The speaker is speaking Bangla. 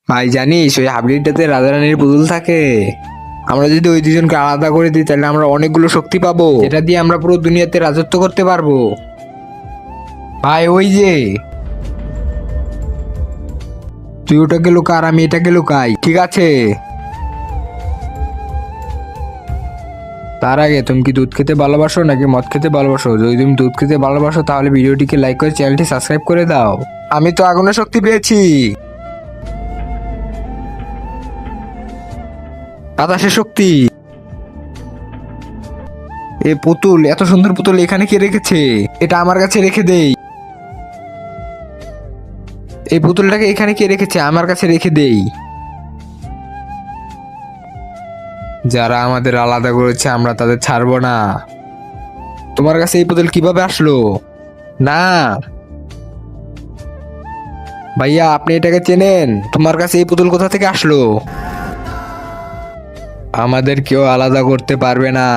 ভাই জানিস ওই হাবলিটাতে রাজারানীর পুতুল থাকে। আমরা যদি ওই দুজনকে আলাদা করে দিই তাহলে আমরা অনেকগুলো শক্তি পাবো, এটা দিয়ে আমরা পুরো দুনিয়াতে রাজত্ব করতে পারবো। ভাই ওই যে, তুই ওটাকে লুকা আর আমি এটাকে লুকাই, ঠিক আছে? তার আগে তুমি কি দুধ খেতে ভালোবাসো নাকি মদ খেতে ভালোবাসো? যদি তুমি দুধ খেতে ভালোবাসো তাহলে ভিডিওটিকে লাইক করে চ্যানেলটি সাবস্ক্রাইব করে দাও। আমি তো আগুনের শক্তি পেয়েছি, বাতাসের শক্তি। এ পুতুল, এত সুন্দর পুতুল এখানে কে রেখেছে? এটা আমার কাছে রেখে দেই। এই পুতুলটাকে এখানে কে রেখেছে? আমার কাছে রেখে দেই। যারা আমাদের আলাদা করেছে আমরা তাদের ছাড়বো না। তোমার কাছে এই পুতুল কিভাবে আসলো? না ভাইয়া, আপনি এটাকে চেনেন? তোমার কাছে এই পুতুল কোথা থেকে আসলো? আমাদের কেউ আলাদা করতে পারবে না।